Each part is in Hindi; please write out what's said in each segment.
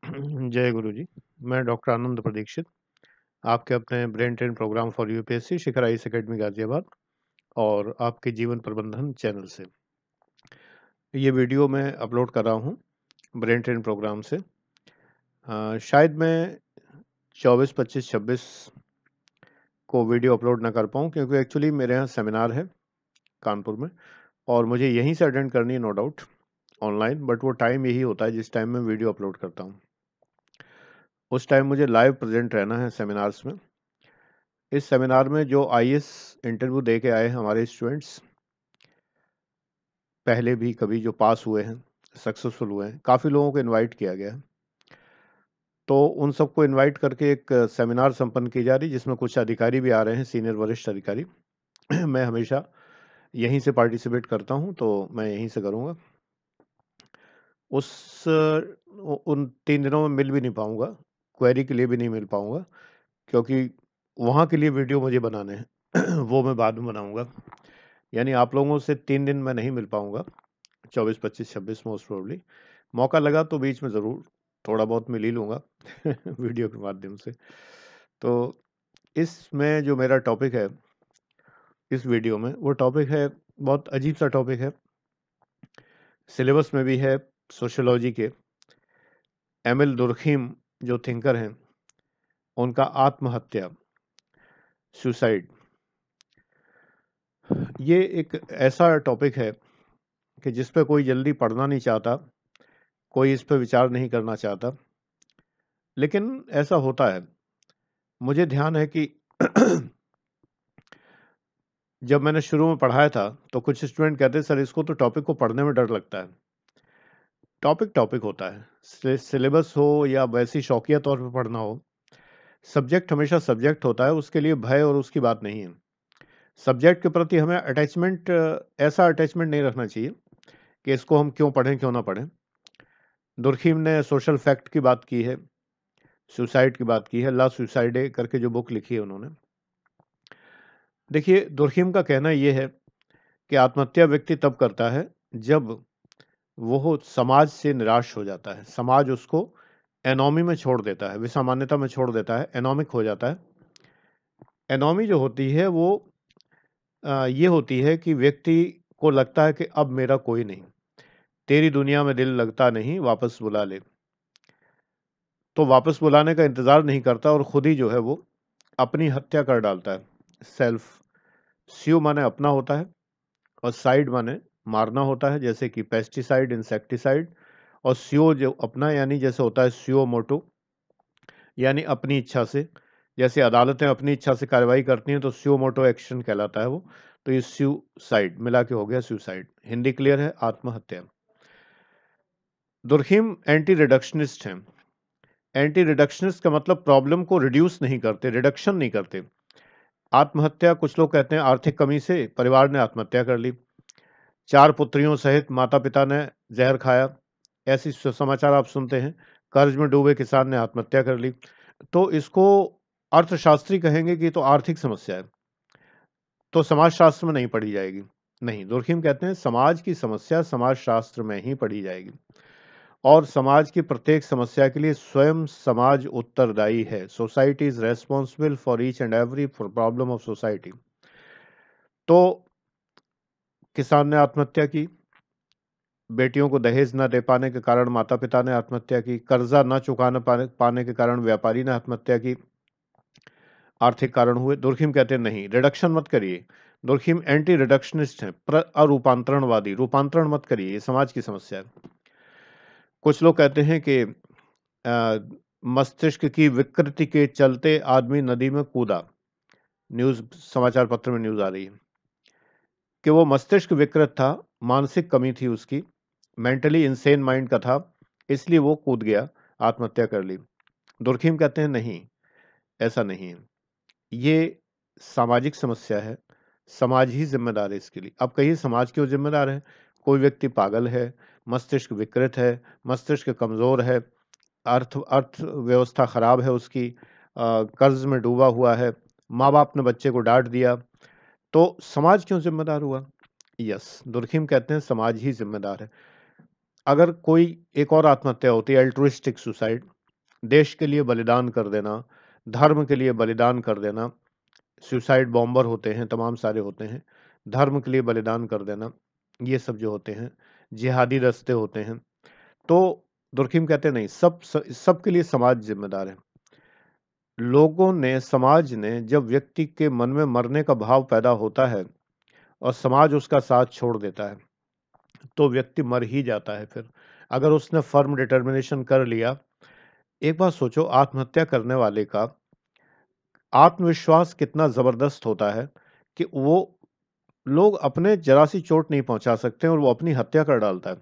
जय गुरु जी। मैं डॉक्टर आनंद प्रदीक्षित, आपके अपने brain train programme for UPSC Shikhar IAS academy Ghaziabad और आपके जीवन प्रबंधन चैनल से ये वीडियो मैं अपलोड कर रहा हूँ ब्रेन ट्रेन प्रोग्राम से। शायद मैं 24, 25, 26 को वीडियो अपलोड ना कर पाऊँ, क्योंकि एक्चुअली मेरे यहाँ सेमिनार है कानपुर में और मुझे यहीं से अटेंड करनी है, नो डाउट ऑनलाइन, बट वो टाइम यही होता है जिस टाइम मैं वीडियो अपलोड करता हूँ। उस टाइम मुझे लाइव प्रेजेंट रहना है सेमिनार्स में। इस सेमिनार में जो आईएएस इंटरव्यू दे के आए हैं हमारे स्टूडेंट्स, पहले भी कभी जो पास हुए हैं, सक्सेसफुल हुए हैं, काफ़ी लोगों को इनवाइट किया गया है। तो उन सबको इनवाइट करके एक सेमिनार संपन्न की जा रही, जिसमें कुछ अधिकारी भी आ रहे हैं, सीनियर वरिष्ठ अधिकारी। मैं हमेशा यहीं से पार्टिसिपेट करता हूं, तो मैं यहीं से करूंगा। उन 3 दिनों में मिल भी नहीं पाऊंगा, क्वेरी के लिए भी नहीं मिल पाऊंगा, क्योंकि वहाँ के लिए वीडियो मुझे बनाने हैं। वो मैं बाद में बनाऊंगा। यानी आप लोगों से 3 दिन मैं नहीं मिल पाऊंगा, 24, 25, 26 मोस्ट प्रोबेबली। मौका लगा तो बीच में ज़रूर थोड़ा बहुत मिल ही लूँगा वीडियो के माध्यम से। तो इसमें जो मेरा टॉपिक है इस वीडियो में, वो टॉपिक है, बहुत अजीब सा टॉपिक है, सिलेबस में भी है सोशियोलॉजी के। एमिल दुर्खीम जो थिंकर हैं, उनका आत्महत्या, सुसाइड, ये एक ऐसा टॉपिक है कि जिस पे कोई जल्दी पढ़ना नहीं चाहता, कोई इस पे विचार नहीं करना चाहता, लेकिन ऐसा होता है। मुझे ध्यान है कि जब मैंने शुरू में पढ़ाया था तो कुछ स्टूडेंट कहते सर इसको तो टॉपिक को पढ़ने में डर लगता है। टॉपिक टॉपिक होता है, सिलेबस हो या वैसी शौकिया तौर पे पढ़ना हो, सब्जेक्ट हमेशा सब्जेक्ट होता है, उसके लिए भय और उसकी बात नहीं है। सब्जेक्ट के प्रति हमें अटैचमेंट, ऐसा अटैचमेंट नहीं रखना चाहिए कि इसको हम क्यों पढ़ें क्यों ना पढ़ें। दुर्खीम ने सोशल फैक्ट की बात की है, सुसाइड की बात की है, ला सुसाइडे करके जो बुक लिखी है उन्होंने। देखिए, दुर्खीम का कहना यह है कि आत्महत्या व्यक्ति तब करता है जब वो समाज से निराश हो जाता है, समाज उसको एनोमी में छोड़ देता है, विसामान्यता में छोड़ देता है, एनोमिक हो जाता है। एनोमी जो होती है वो ये होती है कि व्यक्ति को लगता है कि अब मेरा कोई नहीं, तेरी दुनिया में दिल लगता नहीं, वापस बुला ले। तो वापस बुलाने का इंतजार नहीं करता और खुद ही जो है वो अपनी हत्या कर डालता है। सेल्फ, स्यू माने अपना होता है और साइड माने मारना होता है, जैसे कि पेस्टिसाइड, इंसेक्टिसाइड। और स्यो जो अपना यानी जैसे होता है स्यो मोटो, यानी अपनी इच्छा से। जैसे अदालतें अपनी इच्छा से कार्रवाई करती हैं तो स्यो मोटो एक्शन कहलाता है वो। तो ये सुसाइड मिला के हो गया सुसाइड। हिंदी क्लियर है, आत्महत्या। दुर्खीम एंटी रिडक्शनिस्ट हैं। एंटी रिडक्शनिस्ट का मतलब प्रॉब्लम को रिड्यूस नहीं करते, रिडक्शन नहीं करते। आत्महत्या, कुछ लोग कहते हैं आर्थिक कमी से परिवार ने आत्महत्या कर ली, 4 पुत्रियों सहित माता पिता ने जहर खाया, ऐसी समाचार आप सुनते हैं। कर्ज में डूबे किसान ने आत्महत्या कर ली। तो इसको अर्थशास्त्री कहेंगे कि तो आर्थिक समस्या है, तो समाजशास्त्र में नहीं पढ़ी जाएगी। नहीं, दुर्खीम कहते हैं समाज की समस्या समाजशास्त्र में ही पढ़ी जाएगी और समाज की प्रत्येक समस्या के लिए स्वयं समाज उत्तरदायी है। Society is responsible for each and every problem of society. तो किसान ने आत्महत्या की, बेटियों को दहेज न दे पाने के कारण माता पिता ने आत्महत्या की, कर्जा न चुकाने पाने के कारण व्यापारी ने आत्महत्या की, आर्थिक कारण हुए। दुर्खीम कहते हैं नहीं, रिडक्शन मत करिए। दुर्खीम एंटी रिडक्शनिस्ट हैं, अरूपांतरणवादी, रूपांतरण मत करिए, ये समाज की समस्या है। कुछ लोग कहते हैं कि मस्तिष्क की विकृति के चलते आदमी नदी में कूदा। न्यूज, समाचार पत्र में न्यूज आ रही है कि वो मस्तिष्क विकृत था, मानसिक कमी थी उसकी, मेंटली इंसेन माइंड का था, इसलिए वो कूद गया, आत्महत्या कर ली। दुर्खीम कहते हैं नहीं, ऐसा नहीं है, ये सामाजिक समस्या है, समाज ही जिम्मेदार है इसके लिए। अब कहिए समाज क्यों जिम्मेदार है? कोई व्यक्ति पागल है, मस्तिष्क विकृत है, मस्तिष्क कमजोर है, अर्थव्यवस्था खराब है उसकी, कर्ज में डूबा हुआ है, माँ बाप ने बच्चे को डांट दिया, तो समाज क्यों जिम्मेदार हुआ? यस, दुर्खीम कहते हैं समाज ही जिम्मेदार है। अगर कोई एक और आत्महत्या होती है, अल्ट्रुइस्टिक सुसाइड, देश के लिए बलिदान कर देना, धर्म के लिए बलिदान कर देना, सुसाइड बॉम्बर होते हैं, तमाम सारे होते हैं, धर्म के लिए बलिदान कर देना, ये सब जो होते हैं, जिहादी दस्ते होते हैं। तो दुर्खिम कहते नहीं, सबके लिए समाज ज़िम्मेदार है। लोगों ने, समाज ने, जब व्यक्ति के मन में मरने का भाव पैदा होता है और समाज उसका साथ छोड़ देता है, तो व्यक्ति मर ही जाता है फिर। अगर उसने फर्म डिटर्मिनेशन कर लिया, एक बात सोचो, आत्महत्या करने वाले का आत्मविश्वास कितना ज़बरदस्त होता है कि वो लोग अपने ज़रा सी चोट नहीं पहुँचा सकते और वो अपनी हत्या कर डालता है।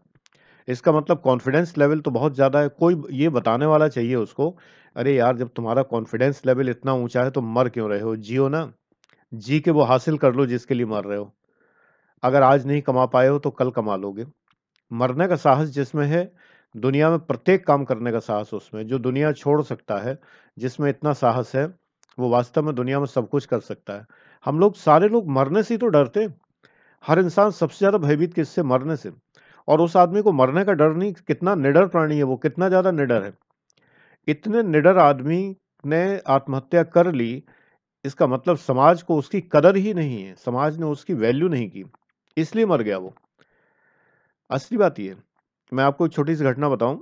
इसका मतलब कॉन्फिडेंस लेवल तो बहुत ज़्यादा है। कोई ये बताने वाला चाहिए उसको, "अरे यार, जब तुम्हारा कॉन्फिडेंस लेवल इतना ऊँचा है तो मर क्यों रहे हो? जियो ना। जी के वो हासिल कर लो जिसके लिए मर रहे हो। अगर आज नहीं कमा पाए हो तो कल कमा लोगे।" मरने का साहस जिसमें है, दुनिया में प्रत्येक काम करने का साहस उसमें है। जो दुनिया छोड़ सकता है, जिसमें इतना साहस है, वो वास्तव में दुनिया में सब कुछ कर सकता है। हम लोग, सारे लोग मरने से ही तो डरते हैं। हर इंसान सबसे ज़्यादा भयभीत किससे? मरने से। और उस आदमी को मरने का डर नहीं, कितना निडर प्राणी है वो, कितना ज़्यादा निडर है। इतने निडर आदमी ने आत्महत्या कर ली, इसका मतलब समाज को उसकी कदर ही नहीं है, समाज ने उसकी वैल्यू नहीं की, इसलिए मर गया वो। असली बात ये है। मैं आपको एक छोटी-सी घटना बताऊँ।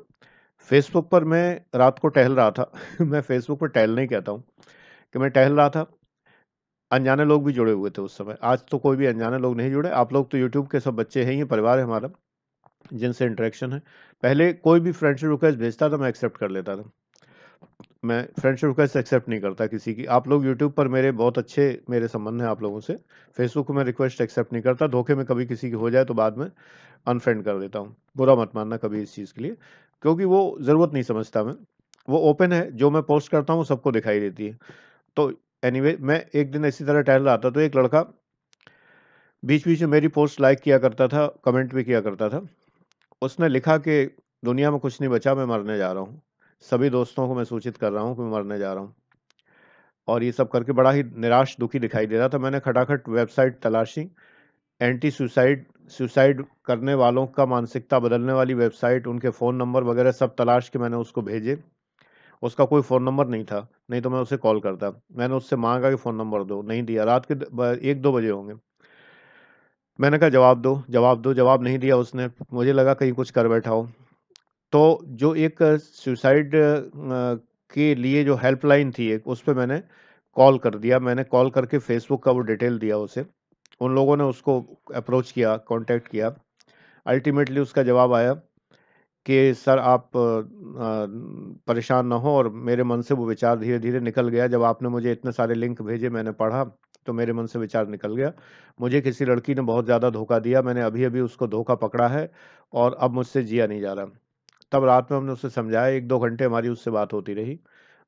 फ़ेसबुक पर मैं रात को टहल रहा था। मैं फ़ेसबुक पर टहलना ही कहता हूँ कि मैं टहल रहा था। अनजाने लोग भी जुड़े हुए थे उस समय। आज तो कोई भी अनजाने लोग नहीं जुड़े। आप लोग तो यूट्यूब के सब बच्चे हैं ही, परिवार है हमारा, जिनसे इंटरेक्शन है। पहले कोई भी फ्रेंडशिप रिक्वेस्ट भेजता था, मैं एक्सेप्ट कर लेता था। मैं फ्रेंडशिप रिक्वेस्ट एक्सेप्ट नहीं करता किसी की। आप लोग यूट्यूब पर मेरे बहुत अच्छे मेरे संबंध हैं आप लोगों से। फ़ेसबुक पे मैं रिक्वेस्ट एक्सेप्ट नहीं करता। धोखे में कभी किसी की हो जाए तो बाद में अनफ्रेंड कर देता हूँ। बुरा मत मानना कभी इस चीज़ के लिए, क्योंकि वो ज़रूरत नहीं समझता मैं। वो ओपन है, जो मैं पोस्ट करता हूँ सबको दिखाई देती है। तो एनीवे, मैं एक दिन इसी तरह टहल रहा था, तो एक लड़का बीच-बीच में मेरी पोस्ट लाइक किया करता था, कमेंट भी किया करता था। उसने लिखा कि दुनिया में कुछ नहीं बचा, मैं मरने जा रहा हूँ। सभी दोस्तों को मैं सूचित कर रहा हूँ कि मैं मरने जा रहा हूँ। और ये सब करके बड़ा ही निराश, दुखी दिखाई दे रहा था। मैंने खटाखट वेबसाइट तलाशी, एंटी सुसाइड सुसाइड करने वालों का मानसिकता बदलने वाली वेबसाइट, उनके फ़ोन नंबर वगैरह सब तलाश के मैंने उसको भेजे। उसका कोई फ़ोन नंबर नहीं था, नहीं तो मैं उसे कॉल करता। मैंने उससे माँगा कि फ़ोन नंबर दो, नहीं दिया। रात के 1-2 बजे होंगे। मैंने कहा जवाब दो, जवाब दो, जवाब नहीं दिया उसने। मुझे लगा कहीं कुछ कर बैठा हो। तो जो एक सुसाइड के लिए जो हेल्पलाइन थी एक, उस पे मैंने कॉल कर दिया। मैंने कॉल करके फ़ेसबुक का वो डिटेल दिया उसे। उन लोगों ने उसको अप्रोच किया, कॉन्टैक्ट किया। अल्टीमेटली उसका जवाब आया कि सर आप परेशान ना हो, और मेरे मन से वो विचार धीरे-धीरे निकल गया। जब आपने मुझे इतने सारे लिंक भेजे, मैंने पढ़ा, तो मेरे मन से विचार निकल गया। मुझे किसी लड़की ने बहुत ज़्यादा धोखा दिया, मैंने अभी-अभी उसको धोखा पकड़ा है और अब मुझसे जिया नहीं जा रहा। तब रात में हमने उसे समझाया, 1-2 घंटे हमारी उससे बात होती रही।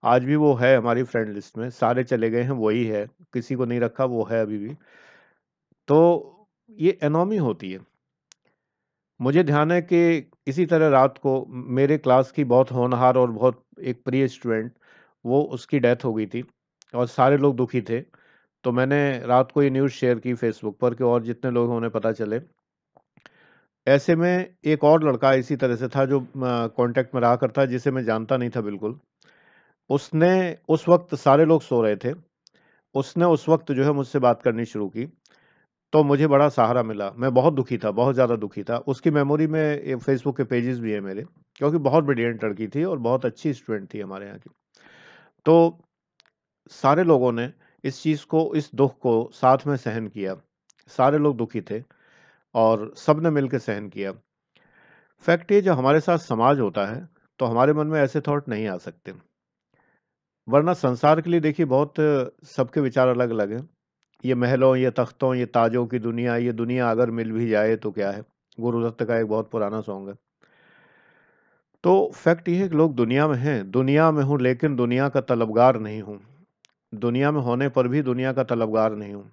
आज भी वो है हमारी फ्रेंड लिस्ट में, सारे चले गए हैं, वही है, किसी को नहीं रखा, वो है अभी भी। तो ये एनोमी होती है। मुझे ध्यान है कि इसी तरह रात को मेरे क्लास की बहुत होनहार और बहुत एक प्रिय स्टूडेंट, वो उसकी डेथ हो गई थी और सारे लोग दुखी थे। तो मैंने रात को ये न्यूज़ शेयर की फ़ेसबुक पर कि और जितने लोग हैं उन्हें पता चले। ऐसे में एक और लड़का इसी तरह से था जो कॉन्टैक्ट में रहा करता जिसे मैं जानता नहीं था बिल्कुल। उसने उस वक़्त सारे लोग सो रहे थे। उसने उस वक़्त जो है मुझसे बात करनी शुरू की। तो मुझे बड़ा सहारा मिला। मैं बहुत दुखी था, बहुत ज़्यादा दुखी था। उसकी मेमोरी में फ़ेसबुक के पेजेज़ भी हैं मेरे, क्योंकि बहुत ब्रिलियंट लड़की थी और बहुत अच्छी स्टूडेंट थी हमारे यहाँ की। तो सारे लोगों ने इस चीज़ को, इस दुःख को साथ में सहन किया। सारे लोग दुखी थे और सबने मिलके सहन किया। फैक्ट ये, जब हमारे साथ समाज होता है, तो हमारे मन में ऐसे थॉट नहीं आ सकते। वरना संसार के लिए देखिए बहुत सबके विचार अलग-अलग हैं। ये महलों, ये तख्तों, ये ताजों की दुनिया, ये दुनिया अगर मिल भी जाए तो क्या है? गुरु दत्त का एक बहुत पुराना सॉन्ग है। तो फैक्ट ये है कि लोग दुनिया में हैं, दुनिया में हूँ लेकिन दुनिया का तलबगार नहीं हूँ। दुनिया में होने पर भी दुनिया का तलबगार नहीं हूँ।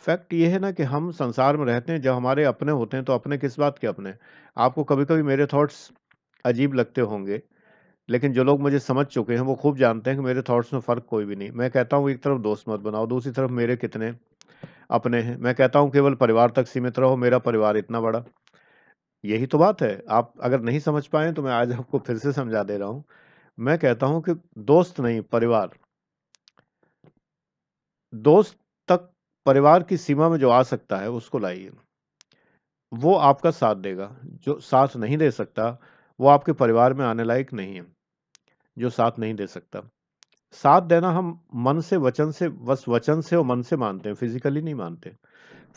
फैक्ट ये है ना कि हम संसार में रहते हैं, जब हमारे अपने होते हैं तो अपने किस बात के अपने? आपको कभी-कभी मेरे थॉट्स अजीब लगते होंगे, लेकिन जो लोग मुझे समझ चुके हैं वो खूब जानते हैं कि मेरे थॉट्स में फ़र्क कोई भी नहीं। मैं कहता हूँ एक तरफ दोस्त मत बनाओ, दूसरी तरफ मेरे कितने अपने हैं। मैं कहता हूँ केवल परिवार तक सीमित रहो, मेरा परिवार इतना बड़ा। यही तो बात है। आप अगर नहीं समझ पाए तो मैं आज आपको फिर से समझा दे रहा हूँ। मैं कहता हूं कि दोस्त नहीं, परिवार। दोस्त तक परिवार की सीमा में जो आ सकता है उसको लाइए, वो आपका साथ देगा। जो साथ नहीं दे सकता वो आपके परिवार में आने लायक नहीं है, जो साथ नहीं दे सकता। साथ देना हम मन से, वचन से, बस वचन से और मन से मानते हैं, फिजिकली नहीं मानते।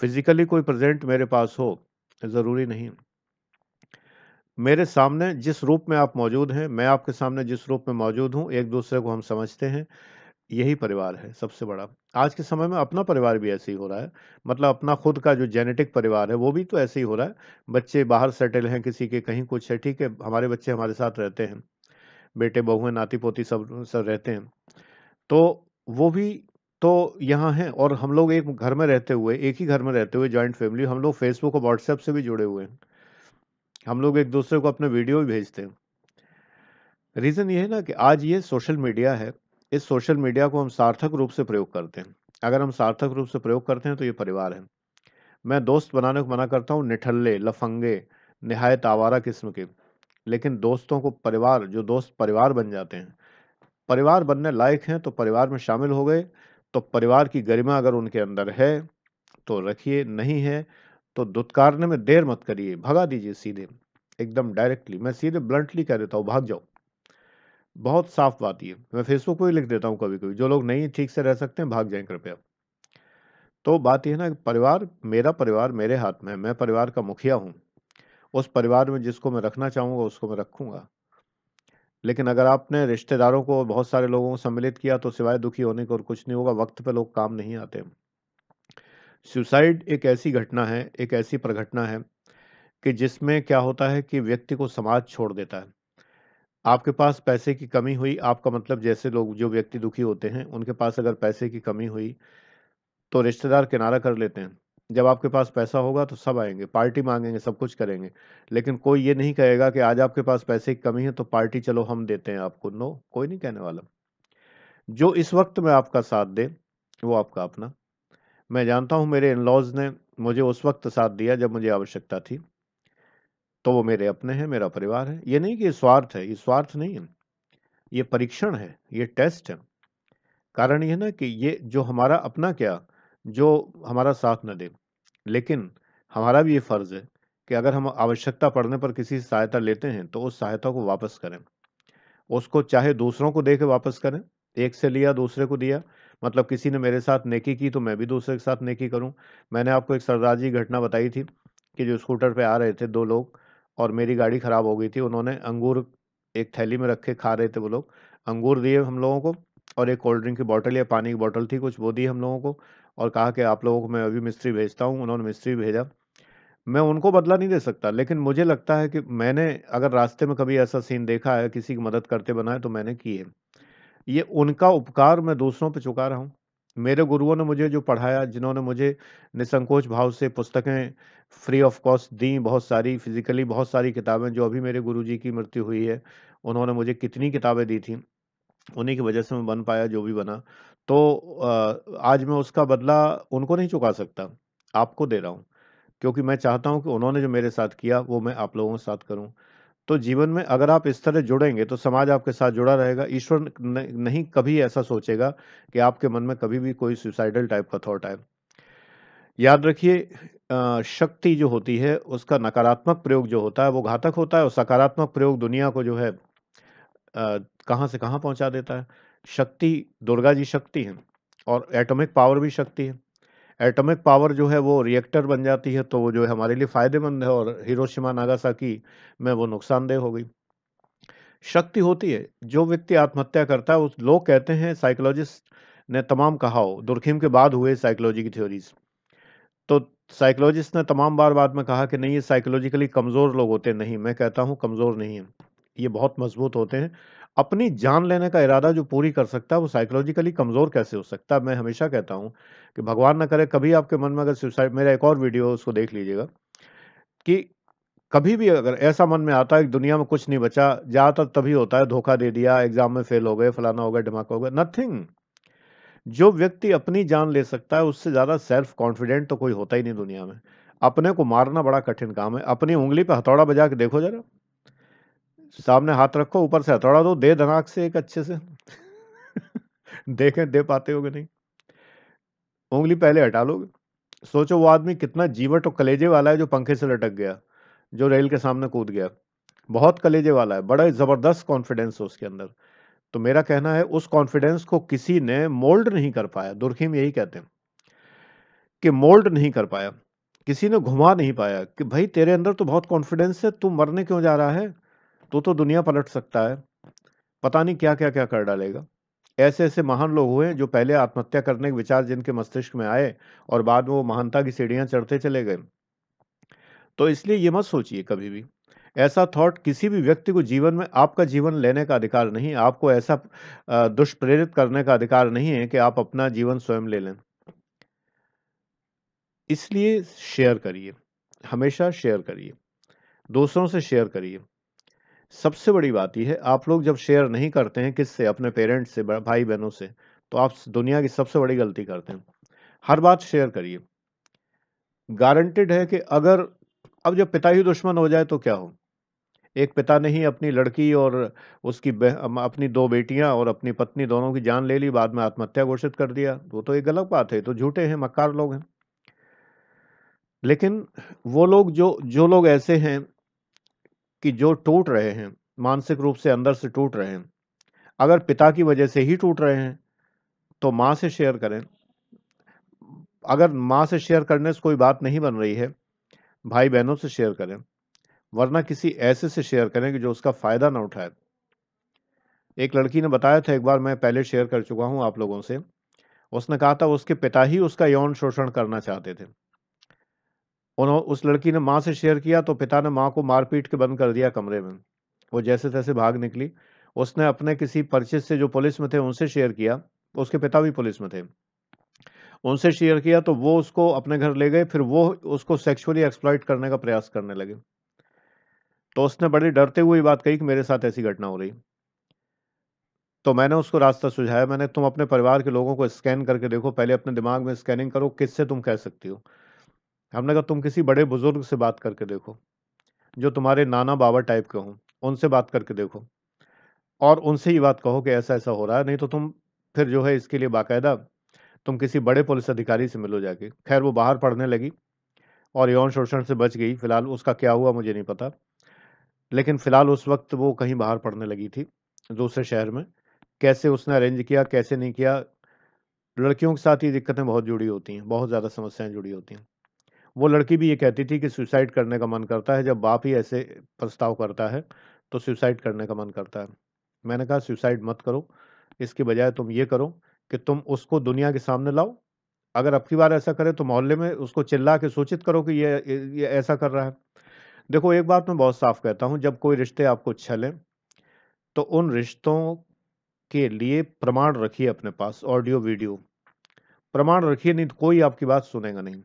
फिजिकली कोई प्रेजेंट मेरे पास हो जरूरी नहीं। मेरे सामने जिस रूप में आप मौजूद हैं, मैं आपके सामने जिस रूप में मौजूद हूं, एक दूसरे को हम समझते हैं, यही परिवार है सबसे बड़ा। आज के समय में अपना परिवार भी ऐसे ही हो रहा है, मतलब अपना खुद का जो जेनेटिक परिवार है वो भी तो ऐसे ही हो रहा है। बच्चे बाहर सेटल हैं, किसी के कहीं कुछ है, ठीक है, हमारे बच्चे हमारे साथ रहते हैं, बेटे बहुएं नाती पोती सब सब रहते हैं, तो वो भी तो यहाँ हैं। और हम लोग एक घर में रहते हुए, एक ही घर में रहते हुए, जॉइंट फैमिली, हम लोग फेसबुक और व्हाट्सएप से भी जुड़े हुए हैं, हम लोग एक दूसरे को अपने वीडियो भी भेजते हैं। रीज़न ये है ना कि आज ये सोशल मीडिया है, इस सोशल मीडिया को हम सार्थक रूप से प्रयोग करते हैं। अगर हम सार्थक रूप से प्रयोग करते हैं तो ये परिवार है। मैं दोस्त बनाने को मना करता हूँ निठल्ले, लफंगे, निहायत आवारा किस्म के, लेकिन दोस्तों को परिवार, जो दोस्त परिवार बन जाते हैं, परिवार बनने लायक हैं तो परिवार में शामिल हो गए, तो परिवार की गरिमा अगर उनके अंदर है तो रखिए, नहीं है तो दुत्कारने में देर मत करिए, भगा दीजिए सीधे, एकदम डायरेक्टली। मैं सीधे ब्लंटली कह देता हूँ, भाग जाओ। बहुत साफ बात ये, मैं फेसबुक पे भी लिख देता हूँ कभी कभी, जो लोग नहीं ठीक से रह सकते हैं भाग जाएं कृपया। तो बात यह है ना कि परिवार मेरे हाथ में है, मैं परिवार का मुखिया हूँ। उस परिवार में जिसको मैं रखना चाहूंगा उसको मैं रखूंगा। लेकिन अगर आपने रिश्तेदारों को, बहुत सारे लोगों को सम्मिलित किया तो सिवाय दुखी होने को और कुछ नहीं होगा। वक्त पे लोग काम नहीं आते। सुसाइड एक ऐसी घटना है, एक ऐसी प्रघटना है कि जिसमें क्या होता है कि व्यक्ति को समाज छोड़ देता है। आपके पास पैसे की कमी हुई, आपका मतलब, जैसे लोग, जो व्यक्ति दुखी होते हैं उनके पास अगर पैसे की कमी हुई तो रिश्तेदार किनारा कर लेते हैं। जब आपके पास पैसा होगा तो सब आएंगे, पार्टी मांगेंगे, सब कुछ करेंगे, लेकिन कोई ये नहीं कहेगा कि आज आपके पास पैसे की कमी है तो पार्टी चलो हम देते हैं आपको। नो, कोई नहीं कहने वाला। जो इस वक्त में आपका साथ दे वो आपका अपना। मैं जानता हूं मेरे इन लॉज ने मुझे उस वक्त साथ दिया जब मुझे आवश्यकता थी, तो वो मेरे अपने हैं, मेरा परिवार है। ये नहीं कि ये स्वार्थ है, ये स्वार्थ नहीं है, ये परीक्षण है, ये टेस्ट है। कारण ये ना कि ये जो हमारा अपना क्या, जो हमारा साथ न दे, लेकिन हमारा भी ये फर्ज है कि अगर हम आवश्यकता पड़ने पर किसी से सहायता लेते हैं तो उस सहायता को वापस करें। उसको चाहे दूसरों को दे के वापस करें, एक से लिया दूसरे को दिया, मतलब किसी ने मेरे साथ नेकी की तो मैं भी दूसरे के साथ नेकी करूं। मैंने आपको एक सरदार जी घटना बताई थी कि जो स्कूटर पे आ रहे थे दो लोग और मेरी गाड़ी खराब हो गई थी, उन्होंने अंगूर एक थैली में रखे खा रहे थे वो लोग, अंगूर दिए हम लोगों को, और एक कोल्ड ड्रिंक की बोतल या पानी की बोतल थी कुछ, वो दी हम लोगों को, और कहा कि आप लोगों को मैं अभी मिस्त्री भेजता हूँ। उन्होंने मिस्त्री भेजा। मैं उनको बदला नहीं दे सकता, लेकिन मुझे लगता है कि मैंने अगर रास्ते में कभी ऐसा सीन देखा है किसी की मदद करते बना है तो मैंने की है। ये उनका उपकार मैं दूसरों पे चुका रहा हूँ। मेरे गुरुओं ने मुझे जो पढ़ाया, जिन्होंने मुझे निसंकोच भाव से पुस्तकें फ्री ऑफ कॉस्ट दी, बहुत सारी फिजिकली, बहुत सारी किताबें, जो अभी मेरे गुरुजी की मृत्यु हुई है उन्होंने मुझे कितनी किताबें दी थी, उन्हीं की वजह से मैं बन पाया जो भी बना। तो आज मैं उसका बदला उनको नहीं चुका सकता, आपको दे रहा हूँ, क्योंकि मैं चाहता हूं कि उन्होंने जो मेरे साथ किया वो मैं आप लोगों के साथ करूं। तो जीवन में अगर आप इस तरह जुड़ेंगे तो समाज आपके साथ जुड़ा रहेगा। ईश्वर नहीं कभी ऐसा सोचेगा कि आपके मन में कभी भी कोई सुसाइडल टाइप का थॉट आए। याद रखिए, शक्ति जो होती है उसका नकारात्मक प्रयोग जो होता है वो घातक होता है, और सकारात्मक प्रयोग दुनिया को जो है कहाँ से कहाँ पहुंचा देता है। शक्ति, दुर्गा जी शक्ति है, और एटॉमिक पावर भी शक्ति है। एटॉमिक पावर जो है वो रिएक्टर बन जाती है तो वो जो है हमारे लिए फायदेमंद है, और हिरोशिमा नागासाकी में वो नुकसानदेह हो गई। शक्ति होती है। जो व्यक्ति आत्महत्या करता है, उस लोग कहते हैं, साइकोलॉजिस्ट ने तमाम कहा हो, दुर्खिम के बाद हुए साइकोलॉजी की थ्योरीज, तो साइकोलॉजिस्ट ने तमाम बार बाद में कहा कि नहीं ये साइकोलॉजिकली कमजोर लोग होते हैं। नहीं, मैं कहता हूं कमजोर नहीं है, ये बहुत मजबूत होते हैं। अपनी जान लेने का इरादा जो पूरी कर सकता है वो साइकोलॉजिकली कमजोर कैसे हो सकता है। मैं हमेशा कहता हूं कि भगवान ना करे कभी आपके मन में अगर सुसाइड, मेरा एक और वीडियो है उसको देख लीजिएगा, कि कभी भी अगर ऐसा मन में आता है कि दुनिया में कुछ नहीं बचा, ज्यादातर तभी होता है धोखा दे दिया, एग्जाम में फेल हो गए, फलाना हो गया, ढिमाका हो गया, नथिंग। जो व्यक्ति अपनी जान ले सकता है उससे ज्यादा सेल्फ कॉन्फिडेंट तो कोई होता ही नहीं दुनिया में। अपने को मारना बड़ा कठिन काम है। अपनी उंगली पे हथौड़ा बजा के देखो जरा, सामने हाथ रखो, ऊपर से हथौड़ा दो, दे धनाक से एक अच्छे से देखें दे पाते हो कि नहीं। उंगली पहले हटा लोगे। सोचो वो आदमी कितना जीवट और कलेजे वाला है जो पंखे से लटक गया, जो रेल के सामने कूद गया। बहुत कलेजे वाला है, बड़ा जबरदस्त कॉन्फिडेंस है उसके अंदर। तो मेरा कहना है उस कॉन्फिडेंस को किसी ने मोल्ड नहीं कर पाया। दुर्खिम यही कहते हैं कि मोल्ड नहीं कर पाया, किसी ने घुमा नहीं पाया कि भाई तेरे अंदर तो बहुत कॉन्फिडेंस है, तू मरने क्यों जा रहा है, तू तो दुनिया पलट सकता है, पता नहीं क्या क्या क्या कर डालेगा। ऐसे ऐसे महान लोग हुए जो पहले आत्महत्या करने के विचार जिनके मस्तिष्क में आए और बाद में वो महानता की सीढ़ियां चढ़ते चले गए। तो इसलिए ये मत सोचिए कभी भी ऐसा थॉट, किसी भी व्यक्ति को जीवन में आपका जीवन लेने का अधिकार नहीं है, आपको ऐसा दुष्प्रेरित करने का अधिकार नहीं है कि आप अपना जीवन स्वयं ले लें। इसलिए शेयर करिए, हमेशा शेयर करिए, दूसरों से शेयर करिए। सबसे बड़ी बात यह है, आप लोग जब शेयर नहीं करते हैं किससे, अपने पेरेंट्स से, भाई बहनों से, तो आप दुनिया की सबसे बड़ी गलती करते हैं। हर बात शेयर करिए। गारंटेड है कि अगर अब जब पिता ही दुश्मन हो जाए तो क्या हो। एक पिता ने ही अपनी लड़की और उसकी अपनी दो बेटियां और अपनी पत्नी दोनों की जान ले ली, बाद में आत्महत्या घोषित कर दिया, वो तो एक गलत बात है, तो झूठे हैं, मक्कार लोग हैं। लेकिन वो लोग जो जो लोग ऐसे हैं कि जो टूट रहे हैं, मानसिक रूप से अंदर से टूट रहे हैं, अगर पिता की वजह से ही टूट रहे हैं तो माँ से शेयर करें। अगर माँ से शेयर करने से कोई बात नहीं बन रही है, भाई बहनों से शेयर करें, वरना किसी ऐसे से शेयर करें कि जो उसका फायदा ना उठाए। एक लड़की ने बताया था एक बार, मैं पहले शेयर कर चुका हूं आप लोगों से, उसने कहा था उसके पिता ही उसका यौन शोषण करना चाहते थे। उस लड़की ने माँ से शेयर किया तो पिता ने माँ को मार पीट के बंद कर दिया कमरे में। वो जैसे तैसे भाग निकली। उसने अपने किसी परिचित से जो पुलिस में थे उनसे शेयर किया, उसके पिता भी पुलिस में थे, उनसे शेयर किया तो वो उसको अपने घर ले गए, फिर वो उसको सेक्सुअली एक्सप्लॉइट करने का प्रयास करने लगे। तो उसने बड़ी डरते हुए बात कही कि मेरे साथ ऐसी घटना हो रही। तो मैंने उसको रास्ता सुझाया, मैंने, तुम अपने परिवार के लोगों को स्कैन करके देखो, पहले अपने दिमाग में स्कैनिंग करो किससे तुम कह सकती हो। हमने कहा तुम किसी बड़े बुजुर्ग से बात करके देखो, जो तुम्हारे नाना बाबा टाइप के हों, उनसे बात करके देखो और उनसे ही बात कहो कि ऐसा ऐसा हो रहा है, नहीं तो तुम फिर जो है इसके लिए बाकायदा तुम किसी बड़े पुलिस अधिकारी से मिलो जाके। खैर वो बाहर पढ़ने लगी और यौन शोषण से बच गई। फिलहाल उसका क्या हुआ मुझे नहीं पता, लेकिन फिलहाल उस वक्त वो कहीं बाहर पढ़ने लगी थी दूसरे शहर में। कैसे उसने अरेंज किया कैसे नहीं किया, लड़कियों के साथ ये दिक्कतें बहुत जुड़ी होती हैं, बहुत ज़्यादा समस्याएं जुड़ी होती हैं। वो लड़की भी ये कहती थी कि सुसाइड करने का मन करता है, जब बाप ही ऐसे प्रस्ताव करता है तो सुसाइड करने का मन करता है। मैंने कहा सुसाइड मत करो, इसके बजाय तुम ये करो कि तुम उसको दुनिया के सामने लाओ। अगर अब की बार ऐसा करे तो मोहल्ले में उसको चिल्ला के सूचित करो कि ये ऐसा कर रहा है। देखो एक बात मैं बहुत साफ कहता हूं, जब कोई रिश्ते आपको छलें तो उन रिश्तों के लिए प्रमाण रखिए अपने पास, ऑडियो वीडियो प्रमाण रखिए, नहीं तो कोई आपकी बात सुनेगा नहीं।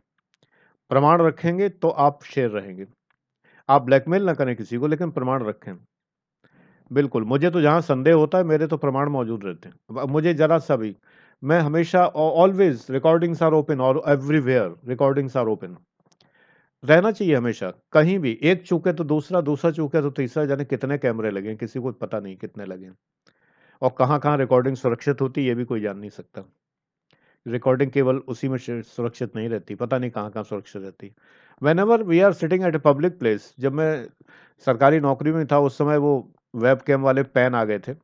प्रमाण रखेंगे तो आप शेर रहेंगे। आप ब्लैकमेल ना करें किसी को, लेकिन प्रमाण रखें। बिल्कुल, मुझे तो जहां संदेह होता है मेरे तो प्रमाण मौजूद रहते हैं। मुझे जरा सा भी, मैं हमेशा ऑलवेज रिकॉर्डिंग्स आर ओपन और एवरीवेयर रिकॉर्डिंग्स आर ओपन रहना चाहिए हमेशा। कहीं भी एक चूके तो दूसरा, दूसरा चूके तो तीसरा, जाने कितने कैमरे लगे हैं किसी को पता नहीं कितने लगे हैं। और कहाँ कहाँ रिकॉर्डिंग सुरक्षित होती है ये भी कोई जान नहीं सकता। रिकॉर्डिंग केवल उसी में सुरक्षित नहीं रहती, पता नहीं कहाँ कहाँ सुरक्षित रहती। Whenever we are sitting at a public place, जब मैं सरकारी नौकरी में था उस समय वो वेब कैम वाले पेन आ गए थे,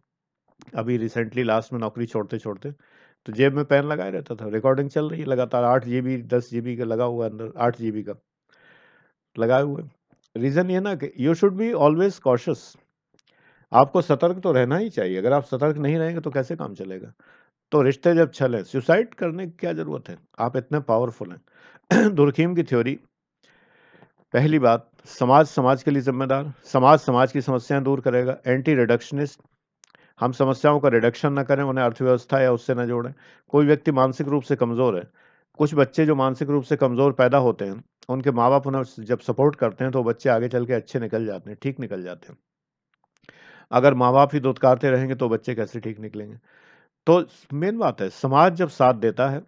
अभी रिसेंटली लास्ट में नौकरी छोड़ते छोड़ते, तो जेब में पेन लगाए रहता था, रिकॉर्डिंग चल रही है लगातार, 8 GB 10 GB का लगा हुआ अंदर, 8 GB का लगाए हुए। रीजन ये ना कि you should be always cautious, आपको सतर्क तो रहना ही चाहिए। अगर आप सतर्क नहीं रहेंगे तो कैसे काम चलेगा। तो रिश्ते जब छले, सुसाइड करने की क्या जरूरत है, आप इतने पावरफुल हैं। दुर्खीम की थ्योरी, पहली बात, समाज समाज के लिए जिम्मेदार, समाज समाज की समस्याएं दूर करेगा। एंटी रिडक्शनिस्ट, हम समस्याओं का रिडक्शन ना करें, उन्हें अर्थव्यवस्था या उससे ना जोड़ें। कोई व्यक्ति मानसिक रूप से कमजोर है, कुछ बच्चे जो मानसिक रूप से कमजोर पैदा होते हैं, उनके माँ बाप उन्हें जब सपोर्ट करते हैं तो बच्चे आगे चल के अच्छे निकल जाते हैं, ठीक निकल जाते हैं। अगर माँ बाप ही दुत्कारते रहेंगे तो बच्चे कैसे ठीक निकलेंगे। तो मेन बात है, समाज जब साथ देता है,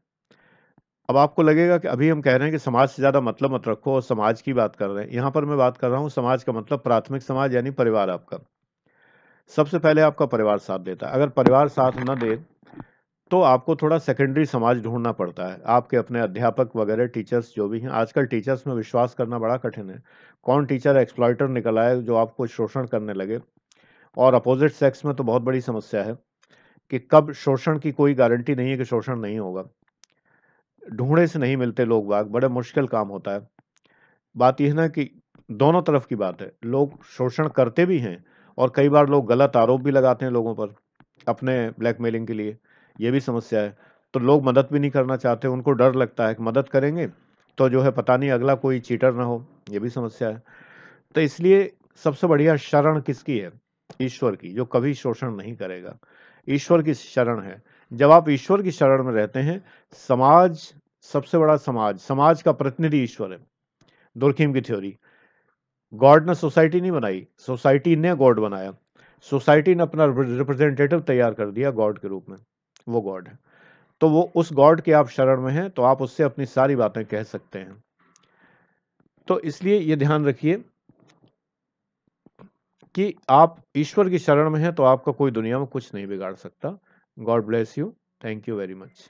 अब आपको लगेगा कि अभी हम कह रहे हैं कि समाज से ज़्यादा मतलब मत रखो और समाज की बात कर रहे हैं, यहाँ पर मैं बात कर रहा हूँ समाज का मतलब प्राथमिक समाज यानी परिवार आपका। सबसे पहले आपका परिवार साथ देता है। अगर परिवार साथ न दे तो आपको थोड़ा सेकेंडरी समाज ढूंढना पड़ता है। आपके अपने अध्यापक वगैरह टीचर्स जो भी हैं, आजकल टीचर्स में विश्वास करना बड़ा कठिन है। कौन टीचर एक्सप्लॉइटर निकल आए जो आपको शोषण करने लगे। और अपोजिट सेक्स में तो बहुत बड़ी समस्या है कि कब शोषण की कोई गारंटी नहीं है कि शोषण नहीं होगा। ढूंढे से नहीं मिलते लोग बाग, बड़ा मुश्किल काम होता है। बात यह है ना कि दोनों तरफ की बात है, लोग शोषण करते भी हैं और कई बार लोग गलत आरोप भी लगाते हैं लोगों पर अपने ब्लैकमेलिंग के लिए। ये भी समस्या है। तो लोग मदद भी नहीं करना चाहते, उनको डर लगता है कि मदद करेंगे तो जो है पता नहीं अगला कोई चीटर ना हो। ये भी समस्या है। तो इसलिए सबसे बढ़िया शरण किसकी है? ईश्वर की, जो कभी शोषण नहीं करेगा। ईश्वर की शरण है। जब आप ईश्वर की शरण में रहते हैं, समाज, सबसे बड़ा समाज, समाज का प्रतिनिधि ईश्वर है। दुर्खिम की थ्योरी, गॉड ने सोसाइटी नहीं बनाई, सोसाइटी ने गॉड बनाया। सोसाइटी ने अपना रिप्रेजेंटेटिव तैयार कर दिया गॉड के रूप में, वो गॉड है। तो वो उस गॉड के आप शरण में हैं तो आप उससे अपनी सारी बातें कह सकते हैं। तो इसलिए ये ध्यान रखिए कि आप ईश्वर की शरण में हैं तो आपका कोई दुनिया में कुछ नहीं बिगाड़ सकता। God bless you. Thank you very much.